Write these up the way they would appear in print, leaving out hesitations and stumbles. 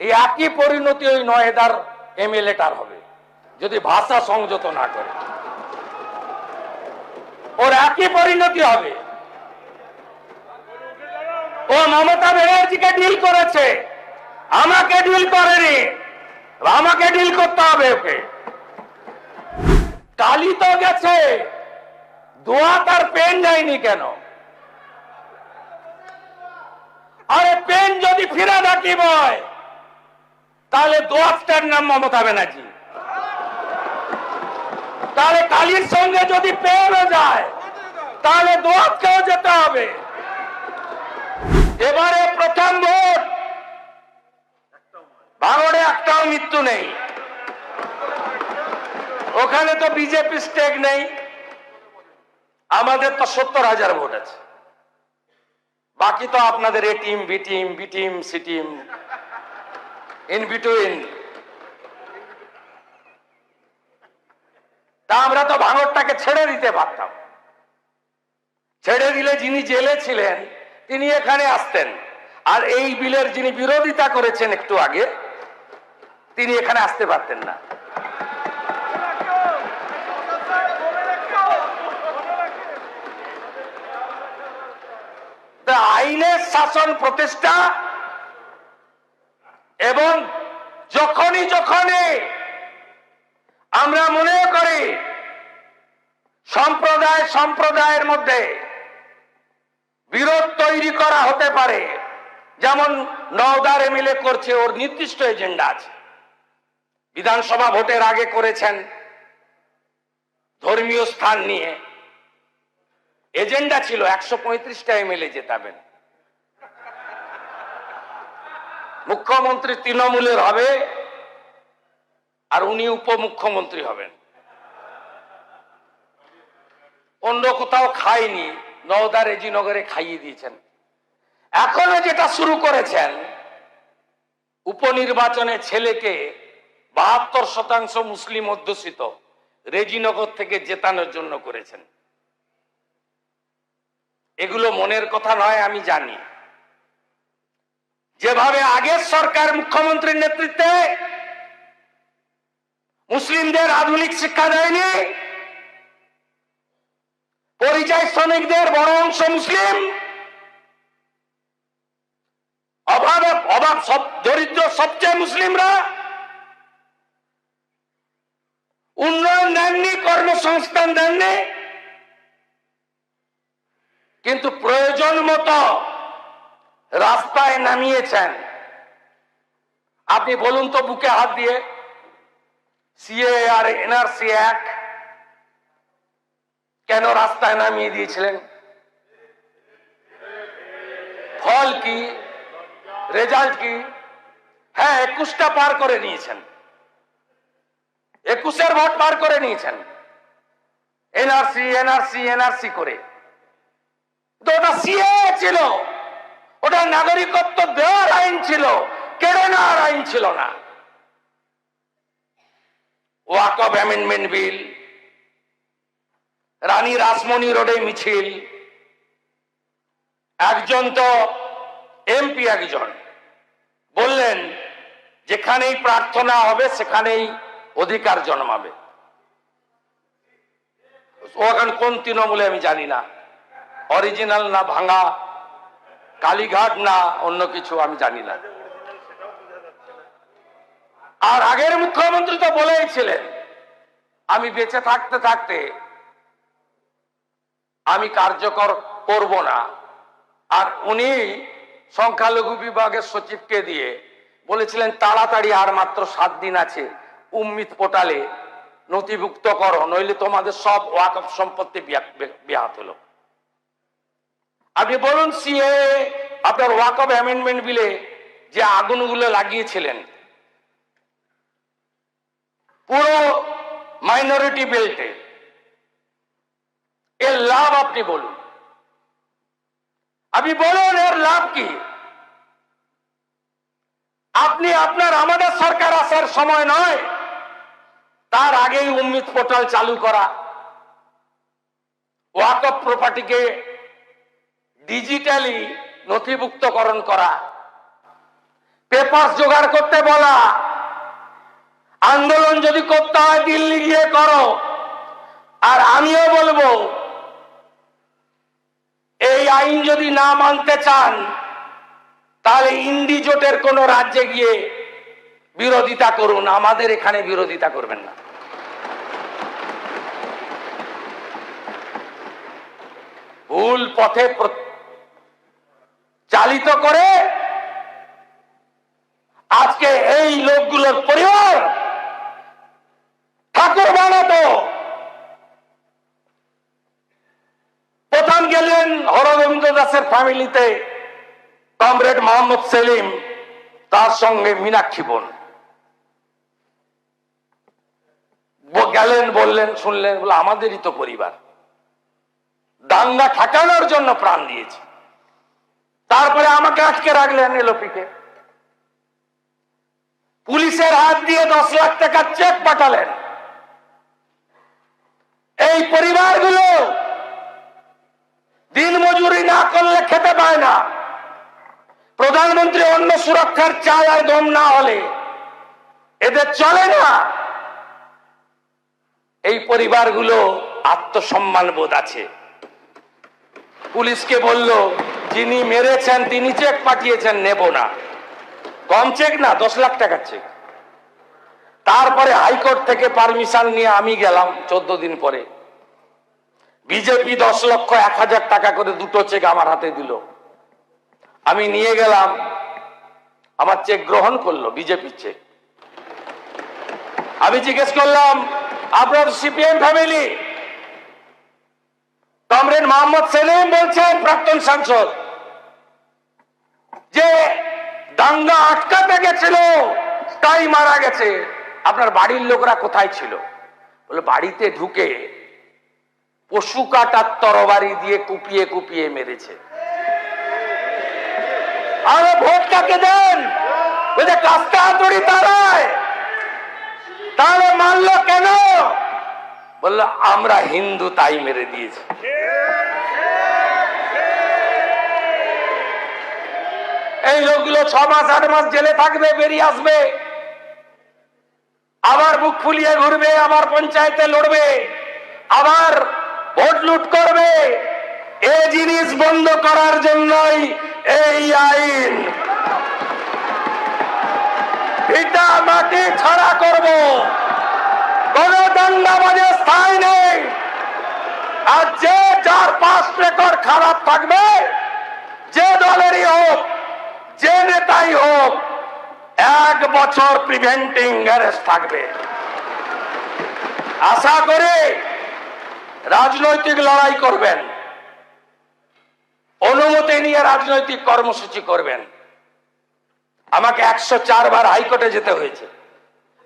এই একই পরিণতি ওই ৯,০০০ এমএলএটার হবে যদি ভাষা সংযত না করে। ওর একই পরিণতি হবে। ও মমতা ব্যানার্জিকে ডিল করেছে, আমাকে ডিল করেনি। আমাকে ডিল করতে হবে ওকে। কালি তো গেছে, দোয়া তার পেন যায়নি কেন? আরে পেন যদি ফিরে রাখি হয় তাহলে দোয়াতটার নাম মমতা ব্যানার্জি। তাহলে কালির সঙ্গে যদি পেনও যায় তাহলে দোয়াতকেও যেতে হবে। এবারে প্রথম ভোট, ভাঙড়ে একটাও মৃত্যু নেই। ওখানে তো বিজেপি স্টেক নেই, আমাদের তো ৭০,০০০ ভোট আছে। বাকি তো আপনাদের A team, B team, B team, C team, in between. তা আমরা তো ভাঙড়টাকে ছেড়ে দিতে পারতাম। ছেড়ে দিলে যিনি জেলে ছিলেন তিনি এখানে আসতেন, আর এই বিলের যিনি বিরোধিতা করেছেন একটু আগে তিনি এখানে আসতে পারতেন না। আইনের শাসন প্রতিষ্ঠা এবং যখনই আমরা মনে করি সম্প্রদায়ের মধ্যে বিরোধ তৈরি করা হতে পারে, যেমন নওদার এমএলএ করছে, ওর নির্দিষ্ট এজেন্ডা আছে। বিধানসভা ভোটের আগে করেছেন ধর্মীয় স্থান নিয়ে, এজেন্ডা ছিল ১৩৫টা এমএলএ জেতাবেন, মুখ্যমন্ত্রী তৃণমূলের হবে আর উনি উপমুখ্যমন্ত্রী হবেন। অন্য কোথাও খায়নি, নওদা রেজিনগরে খাইয়ে দিয়েছেন। এখনো যেটা শুরু করেছেন, উপনির্বাচনে ছেলেকে ৭২% মুসলিম অধ্যুষিত রেজিনগর থেকে জেতানোর জন্য করেছেন। এগুলো মনের কথা নয়, আমি জানি। যেভাবে আগের সরকার মুখ্যমন্ত্রীর নেতৃত্বে মুসলিমদের আধুনিক শিক্ষা দেয়নি, পরিযায়ী শ্রমিকদের বড় অংশ মুসলিম, অভাব সব দরিদ্র সবচেয়ে মুসলিমরা, উন্নয়ন দেননি, কর্মসংস্থান দেননি, কিন্তু প্রয়োজন মতো রাস্তায় নামিয়েছেন। আপনি বলুন তো বুকে হাত দিয়ে, সিএ আর এনআরসি এক কেন রাস্তায় নামিয়ে দিয়েছিলেন? ফল কি, রেজাল্ট কি? হ্যাঁ, ২১টা পার করে নিয়েছেন, ২১-এর ভোট পার করে নিয়েছেন এনআরসি করে। তো ওটা সিএ ছিল, ওটা নাগরিকত্ব দেওয়ার আইন ছিল, কেড়ে নেওয়ার আইন ছিল না। ওয়াকফ অ্যামেন্ডমেন্ট বিল, রানী রাসমণি রোডে মিছিল, একজন তো এমপি একজন বললেন যেখানেই প্রার্থনা হবে সেখানেই অধিকার জন্মাবে। ও এখন কোন তৃণমূলে আমি জানি না, অরিজিনাল না ভাঙা, কালীঘাট না অন্য কিছু আমি জানি না। আর আগের মুখ্যমন্ত্রী তো বলেইছিলেন আমি বেঁচে থাকতে থাকতে আমি কার্যকর করব না। আর উনি সংখ্যালঘু বিভাগের সচিবকে দিয়ে বলেছিলেন তাড়াতাড়ি, আর মাত্র ৭ দিন আছে, উম্মিত পোর্টালে নথিভুক্ত করো, নইলে তোমাদের সব ওয়াকফ সম্পত্তি ব্যাহত হলো। আপনি বলুন সিএ, আপনার ওয়াকফ অ্যামেন্ডমেন্ট বিলে যে আগুনগুলো লাগিয়েছিলেন পুরো মাইনরিটি বেল্টে, এর লাভ আপনি বলুন, আপনি বলুন এর লাভ কি? আপনি আপনার আমাদের সরকার আসার সময় নয়, তার আগেই উম্মিত পোর্টাল চালু করা, ওয়াকফ প্রপার্টিকে ডিজিটালি নথিভুক্তকরণ করা, পেপার জোগাড় করতে বলা, আন্দোলন যদি করতে হয় দিল্লি গিয়ে করো। আর আমিও বলবো এই আইন যদি না মানতে চান তাহলে ইন্ডি জোটের কোন রাজ্যে গিয়ে বিরোধিতা করুন, আমাদের এখানে বিরোধিতা করবেন না। ভুল পথে চালিত করে আজকে এই লোকগুলোর পরিবার ঠাকুর বানাতো। প্রথম গেলেন হরগোবিন্দ দাসের ফ্যামিলিতে কমরেড মোহাম্মদ সেলিম, তার সঙ্গে মীনাক্ষী বোন গেলেন, বললেন, শুনলেন, বলে আমাদেরই তো পরিবার, দাঙ্গা ঠেকানোর জন্য প্রাণ দিয়েছে। তারপরে আমাকে আটকে রাখলেন এলওপিকে, পুলিশের হাত দিয়ে 10 লাখ টাকার চেক পাঠালেন। এই পরিবারগুলো দিন মজুরি না করলে খেতে পায় না। প্রধানমন্ত্রী অন্ন সুরক্ষার চাল আর গম না হলে এদের চলে না। এই পরিবারগুলো আত্মসম্মান বোধ আছে। পুলিশকে বলল যিনি মেরেছেন তিনি চেক পাঠিয়েছেন, নেব না। কম চেক না, 10 লাখ টাকার চেক। তারপরে হাইকোর্ট থেকে পারমিশন নিয়ে আমি গেলাম 14 দিন পরে। বিজেপি 10 লক্ষ 1,000 টাকা করে দুটো চেক আমার হাতে দিল। আমি নিয়ে গেলাম, আমার চেক গ্রহণ করলো, বিজেপির চেক। আমি জিজ্ঞেস করলাম আপনার CPM family? Comrade Mohammad Salim বলছেন, প্রাক্তন সাংসদ, যে দাঙ্গা আটকাতে গেছিল তাই মারা গেছে। আপনার বাড়ির লোকরা কোথায় ছিল? বলে বাড়িতে ঢুকে পশু কাটার তরবারি দিয়ে কুপিয়ে কুপিয়ে মেরেছে। আরে ভোট কাকে দেন? বলছে কাস্তে হাতুড়ি তারায়। তাহলে মানলো কেন? বললো আমরা হিন্দু তাই মেরে দিয়েছি। এই লোকগুলো 6 মাস 8 মাস জেলে থাকবে, বেরিয়ে আসবে, আবার বুক ফুলিয়ে ঘুরবে, আবার পঞ্চায়েতে লড়বে, আবার ভোট লুট করবে। এই জিনিস বন্ধ করার জন্যই এই আইন। ভিটা মাটি ছাড়া করব, কোন দাঙ্গাবাজে স্থায়ী নেই। আর যে যার পাস রেকর্ড খারাপ থাকবে, যে দলেরই হোক, যে নেতাই হোক, 1 বছর প্রিভেন্টিং অ্যারেস্ট থাকবে। আশা করি রাজনৈতিক লড়াই করবেন, অনুমতি নিয়ে রাজনৈতিক কর্মসূচি করবেন। আমাকে 104 বার হাইকোর্টে যেতে হয়েছে।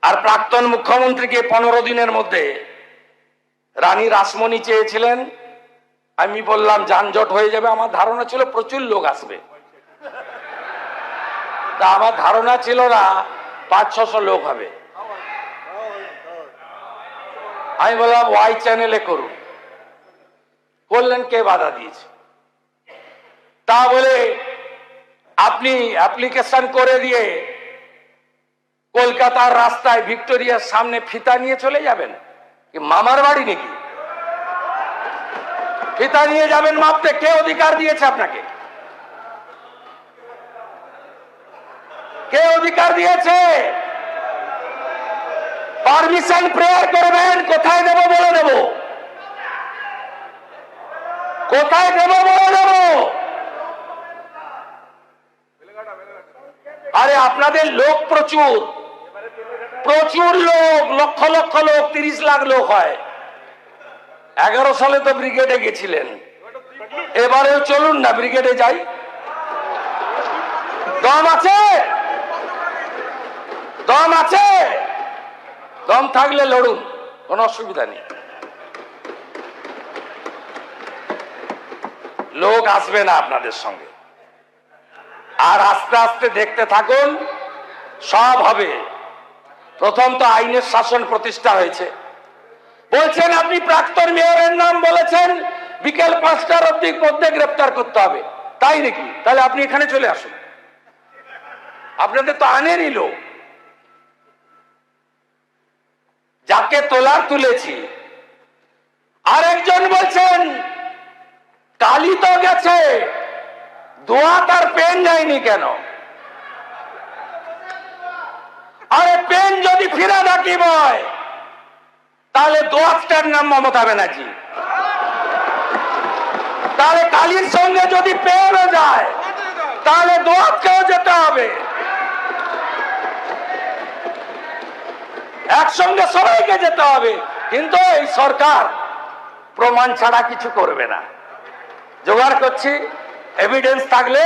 আর প্রাক্তন মুখ্যমন্ত্রীকে 15 দিনের মধ্যে রানী রাসমণি চেয়েছিলেন। আমি বললাম যানজট হয়ে যাবে। আমার ধারণা ছিল প্রচুর লোক আসবে, তা আমার ধারণা ছিল না 500-600 লোক হবে। আমি বললাম ওয়াই চ্যানেলে করুন। করলেন, কে বাধা দিয়েছে? তা বলে আপনি অ্যাপ্লিকেশন করে দিয়ে কলকাতার রাস্তায় ভিক্টোরিয়ার সামনে ফিতা নিয়ে চলে যাবেন? কি মামার বাড়ি নাকি? ফিতা নিয়ে যাবেন মাপতে? কে অধিকার দিয়েছে আপনাকে? কে অধিকার দিয়েছে? পারমিশন প্রেয়ার করবেন, কোথায় দেব বলে দেব, কোথায় দেব বলে দেব। আরে আপনাদের লোক প্রচুর, প্রচুর লোক, লক্ষ লক্ষ লোক, 30 লাখ লোক হয়। 11 সালে তো ব্রিগেডে গেছিলেন, এবারেও চলুন না ব্রিগেডে যাই। দম আছে? দম আছে? দম থাকলে লড়ুন, কোনো অসুবিধা নেই। লোক আসবে না আপনাদের সঙ্গে। আর আস্তে আস্তে দেখতে থাকুন, সব হবে। প্রথম তো আইনের শাসন প্রতিষ্ঠা হয়েছে। বলছেন আপনি প্রাক্তন মেয়রের নাম বলেছেন, বিকেল 5টার অবধি মধ্যে গ্রেপ্তার করতে হবে, তাই নাকি? তাহলে আপনি এখানে চলে আসুন। আপনাদের তো আনেরই লোক। যাকে তোলার তুলেছি, আরেকজন বলছেন কালি তো গেছে, দোয়া তার পেন যায়নি কেন? আরে পেন যদি ফিরা রাখি হয় তাহলে দোয়াতটার নাম মমতা ব্যানার্জি। তাহলে কালির সঙ্গে যদি পেনও যায় তাহলে দোয়াতকেও যেতে হবে। একসঙ্গে সবাইকে যেতে হবে। কিন্তু এই সরকার প্রমাণ ছাড়া কিছু করবে না। জোগাড় করছি, এভিডেন্স থাকলে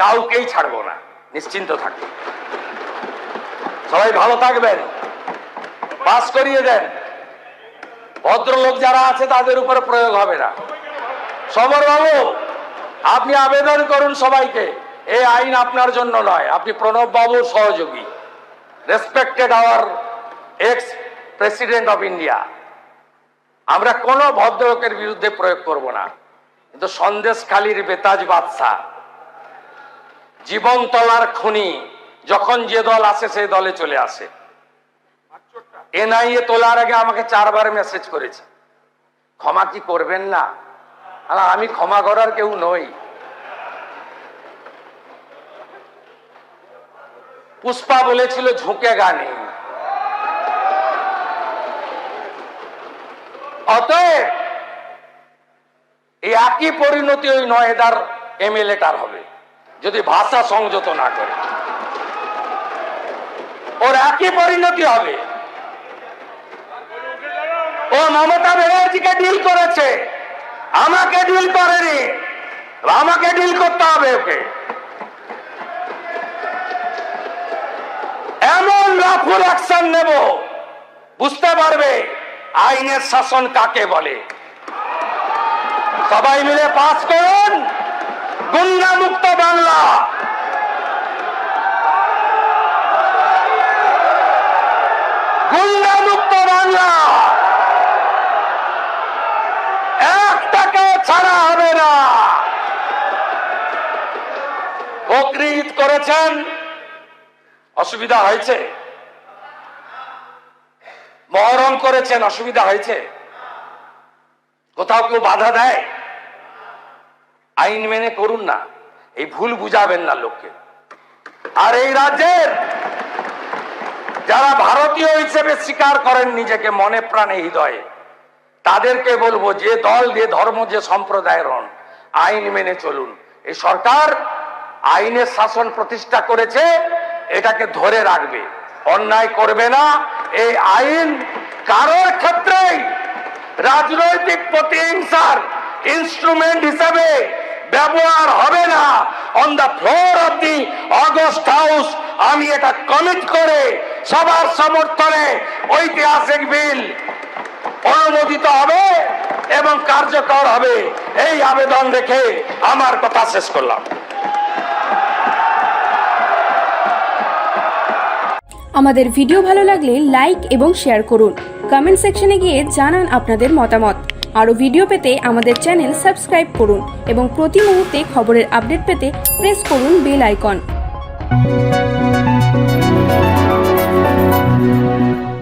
কাউকেই ছাড়বো না, নিশ্চিন্ত থাকবে। সবাই ভালো থাকবেন, পাস করিয়ে দেন। ভদ্রলোক যারা আছে তাদের উপরে প্রয়োগ হবে না। সমর বাবু, আপনি আবেদন করুন সবাইকে, এই আইন আপনার জন্য নয়, আপনি প্রণব বাবুর সহযোগী, respected our ex president of India. আমরা কোন ভদ্রলোকের বিরুদ্ধে প্রয়োগ করব না। কিন্তু সন্দেশখালীর বেতাজ বাদশা, জীবনতলার খুনি, যখন যে দল আসে সেই দলে চলে আসে। এনআইএ তোলার আগে আমাকে 4 বার মেসেজ করেছে, ক্ষমা কি করবেন না? আমি ক্ষমা করার কেউ নই। পুষ্পা বলেছিল ঝুঁকে গানে, অতএব এই একই পরিণতি ওই নয়দার এমএলএটার হবে যদি ভাষা সংযত না করে। ওর একই পরিণতি হবে। ও মমতা ব্যানার্জিকে ডিল করেছে, আমাকে ডিল করেনি, আমাকে ডিল করতে হবে ওকে। এমন রাফুল অ্যাকশন নেব, বুঝতে পারবে আইনের শাসন কাকে বলে। সবাই মিলে পাস করুন গুন্ডা মুক্ত বাংলা। গুন্ডা মুক্ত বাংলা, একটাকে ছাড়া হবে না। বকরি ঈদ করেছেন, অসুবিধা হয়েছে? মহরম করেছেন, অসুবিধা হয়েছে? কোথাও কেউ বাধা দেয়? আইন মেনে করুন না, এই ভুল বুঝাবেন না লোককে। আর এই রাজ্যের যারা ভারতীয় হিসেবে স্বীকার করেন নিজেকে মনে প্রাণে হৃদয়ে, তাদেরকে বলবো যে দল, যে ধর্ম, যে সম্প্রদায়ের হন, আইন মেনে চলুন। এই সরকার আইনের শাসন প্রতিষ্ঠা করেছে, এটাকে ধরে রাখবে, অন্যায় করবে না। এই আইন কারোর ক্ষেত্রেই রাজনৈতিক প্রতিহিংসার ইনস্ট্রুমেন্ট হিসেবে ব্যবহার হবে না। On the floor of the August house আমি এটা কমিট করে সবার সমর্থনে ঐতিহাসিক বিল অনুমোদিত হবে এবং কার্যকর হবে, এই আবেদন রেখে আমার কথা শেষ করলাম। আমাদের ভিডিও ভালো লাগলে লাইক এবং শেয়ার করুন। কমেন্ট সেকশনে গিয়ে জানান আপনাদের মতামত। আরও ভিডিও পেতে আমাদের চ্যানেল সাবস্ক্রাইব করুন এবং প্রতি মুহূর্তে খবরের আপডেট পেতে প্রেস করুন বেল আইকন।